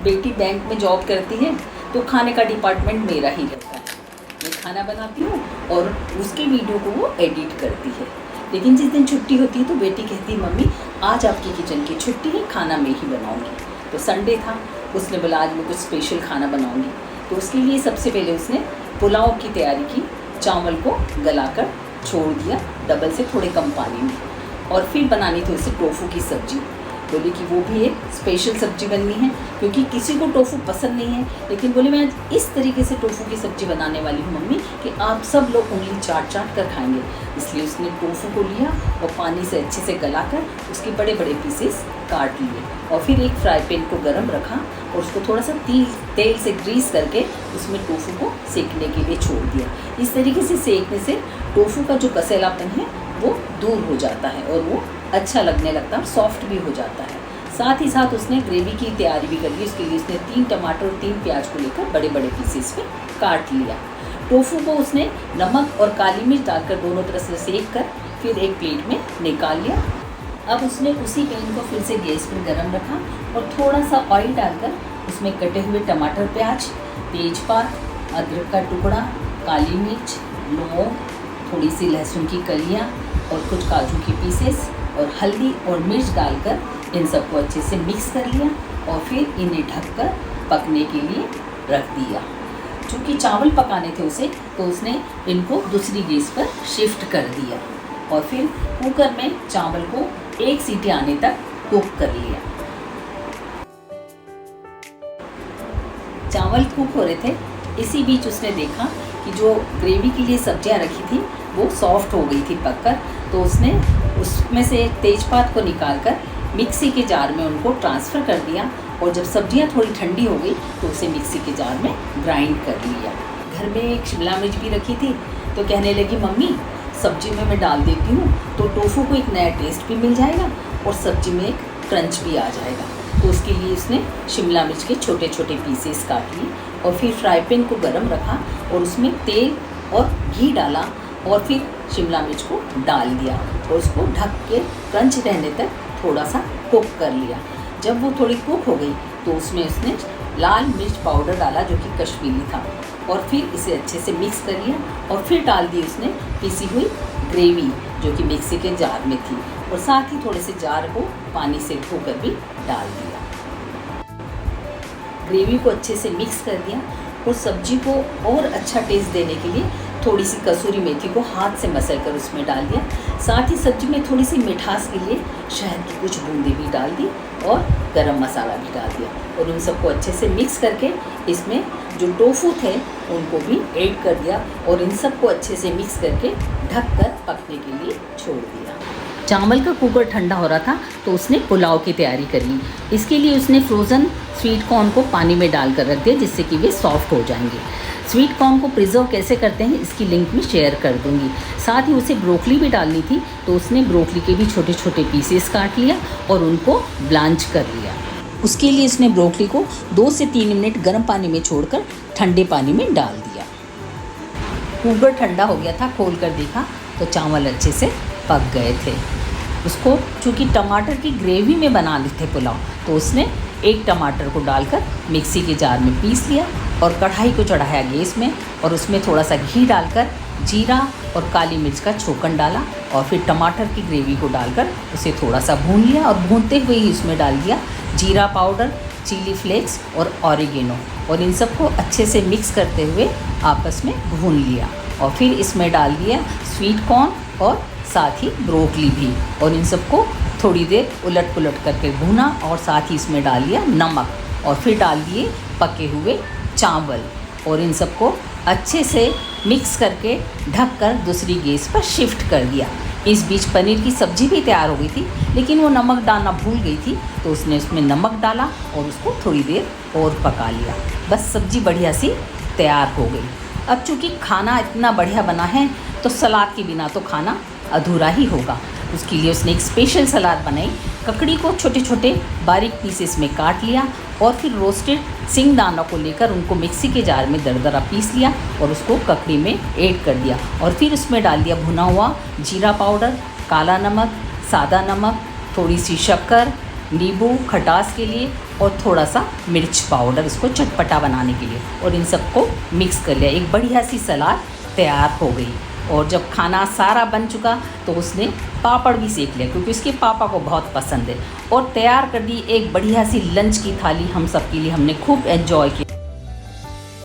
बेटी बैंक में जॉब करती है तो खाने का डिपार्टमेंट मेरा ही रहता है। मैं खाना बनाती हूँ और उसके वीडियो को वो एडिट करती है। लेकिन जिस दिन छुट्टी होती है तो बेटी कहती है मम्मी आज आपकी किचन की छुट्टी है, खाना मैं ही बनाऊँगी। तो संडे था, उसने बोला आज मैं कुछ स्पेशल खाना बनाऊँगी। तो उसके लिए सबसे पहले उसने पुलाव की तैयारी की। चावल को गलाकर छोड़ दिया डबल से थोड़े कम पानी में, और फिर बनानी थी उसे टोफू की सब्ज़ी। बोले कि वो भी एक स्पेशल सब्ज़ी बननी है क्योंकि किसी को टोफू पसंद नहीं है। लेकिन बोले मैं आज इस तरीके से टोफू की सब्ज़ी बनाने वाली हूँ मम्मी कि आप सब लोग उंगली चाट चाट कर खाएंगे। इसलिए उसने टोफू को लिया और पानी से अच्छे से गलाकर उसके बड़े बड़े पीसेस काट लिए, और फिर एक फ्राई पैन को गर्म रखा और उसको थोड़ा सा तेल से ग्रीस करके उसमें टोफू को सेकने के लिए छोड़ दिया। इस तरीके से सेकने से टोफू का जो कसेलापन है वो दूर हो जाता है और वो अच्छा लगने लगता है और सॉफ्ट भी हो जाता है। साथ ही साथ उसने ग्रेवी की तैयारी भी कर ली। उसके लिए उसने 3 टमाटर और 3 प्याज को लेकर बड़े बड़े पीसेस में काट लिया। टोफू को उसने नमक और काली मिर्च डालकर दोनों तरफ से सेक कर फिर एक प्लेट में निकाल लिया। अब उसने उसी पैन को फिर से गैस पर गर्म रखा और थोड़ा सा ऑयल डालकर उसमें कटे हुए टमाटर, प्याज, तेजपात, अदरक का टुकड़ा, काली मिर्च, लौंग, थोड़ी सी लहसुन की कलियाँ और कुछ काजू की पीसेस और हल्दी और मिर्च डालकर इन सबको अच्छे से मिक्स कर लिया और फिर इन्हें ढककर पकने के लिए रख दिया। चूँकि चावल पकाने थे उसे तो उसने इनको दूसरी गैस पर शिफ्ट कर दिया और फिर कुकर में चावल को 1 सीटी आने तक कुक कर लिया। चावल कुक हो रहे थे, इसी बीच उसने देखा कि जो ग्रेवी के लिए सब्जियां रखी थी वो सॉफ्ट हो गई थी पककर। तो उसने उसमें से तेजपात को निकालकर मिक्सी के जार में उनको ट्रांसफ़र कर दिया और जब सब्जियां थोड़ी ठंडी हो गई तो उसे मिक्सी के जार में ग्राइंड कर लिया। घर में एक शिमला मिर्च भी रखी थी तो कहने लगी मम्मी सब्जी में मैं डाल देती हूँ तो टोफू को एक नया टेस्ट भी मिल जाएगा और सब्जी में एक क्रंच भी आ जाएगा। तो उसके लिए उसने शिमला मिर्च के छोटे छोटे पीसेस काट लिए और फिर फ्राई पैन को गरम रखा और उसमें तेल और घी डाला और फिर शिमला मिर्च को डाल दिया और उसको ढक के क्रंच रहने तक थोड़ा सा कुक कर लिया। जब वो थोड़ी कुक हो गई तो उसमें उसने लाल मिर्च पाउडर डाला जो कि कश्मीरी था और फिर इसे अच्छे से मिक्स कर लिया और फिर डाल दी उसने पीसी हुई ग्रेवी जो कि मिक्सी के जार में थी और साथ ही थोड़े से जार को पानी से धोकर भी डाल दिया। ग्रेवी को अच्छे से मिक्स कर दिया और सब्जी को और अच्छा टेस्ट देने के लिए थोड़ी सी कसूरी मेथी को हाथ से मसल कर उसमें डाल दिया। साथ ही सब्जी में थोड़ी सी मिठास के लिए शहद की कुछ बूंदें भी डाल दी और गरम मसाला भी डाल दिया और उन सबको अच्छे से मिक्स करके इसमें जो टोफू थे उनको भी ऐड कर दिया और इन सबको अच्छे से मिक्स करके ढककर पकने के लिए छोड़ दिया। चावल का कुकर ठंडा हो रहा था तो उसने पुलाव की तैयारी कर ली। इसके लिए उसने फ्रोज़न स्वीट कॉर्न को पानी में डालकर रख दिया जिससे कि वे सॉफ्ट हो जाएंगे। स्वीट कॉर्न को प्रिजर्व कैसे करते हैं इसकी लिंक में शेयर कर दूंगी। साथ ही उसे ब्रोकली भी डालनी थी तो उसने ब्रोकली के भी छोटे छोटे पीसेस काट लिया और उनको ब्लांच कर लिया। उसके लिए उसने ब्रोकली को 2 से 3 मिनट गर्म पानी में छोड़कर ठंडे पानी में डाल दिया। कुकर ठंडा हो गया था, खोल कर देखा तो चावल अच्छे से पक गए थे। उसको चूँकि टमाटर की ग्रेवी में बनाने थे पुलाव तो उसने 1 टमाटर को डालकर मिक्सी के जार में पीस लिया और कढ़ाई को चढ़ाया गैस में और उसमें थोड़ा सा घी डालकर जीरा और काली मिर्च का छोकन डाला और फिर टमाटर की ग्रेवी को डालकर उसे थोड़ा सा भून लिया और भूनते हुए ही उसमें डाल दिया जीरा पाउडर, चिली फ्लेक्स और ऑरिगेनो और इन सबको अच्छे से मिक्स करते हुए आपस में भून लिया और फिर इसमें डाल दिया स्वीट कॉर्न और साथ ही ब्रोकली भी और इन सबको थोड़ी देर उलट पुलट करके भूना और साथ ही इसमें डाल दिया नमक और फिर डाल दिए पके हुए चावल और इन सबको अच्छे से मिक्स करके ढककर दूसरी गैस पर शिफ्ट कर दिया। इस बीच पनीर की सब्ज़ी भी तैयार हो गई थी लेकिन वो नमक डालना भूल गई थी तो उसने उसमें नमक डाला और उसको थोड़ी देर और पका लिया। बस सब्ज़ी बढ़िया सी तैयार हो गई। अब चूँकि खाना इतना बढ़िया बना है तो सलाद के बिना तो खाना अधूरा ही होगा। उसके लिए उसने एक स्पेशल सलाद बनाई। ककड़ी को छोटे छोटे बारीक पीसेस में काट लिया और फिर रोस्टेड सिंगदाना को लेकर उनको मिक्सी के जार में दरदरा पीस लिया और उसको ककड़ी में ऐड कर दिया और फिर उसमें डाल दिया भुना हुआ जीरा पाउडर, काला नमक, सादा नमक, थोड़ी सी शक्कर नींबू खटास के लिए और थोड़ा सा मिर्च पाउडर इसको चटपटा बनाने के लिए, और इन सबको मिक्स कर लिया। एक बढ़िया सी सलाद तैयार हो गई। और जब खाना सारा बन चुका तो उसने पापड़ भी सेक लिया, क्योंकि उसके पापा को बहुत पसंद है। और तैयार कर दी एक बढ़िया सी लंच की थाली हम सब के लिए, हमने खूब एंजॉय किया।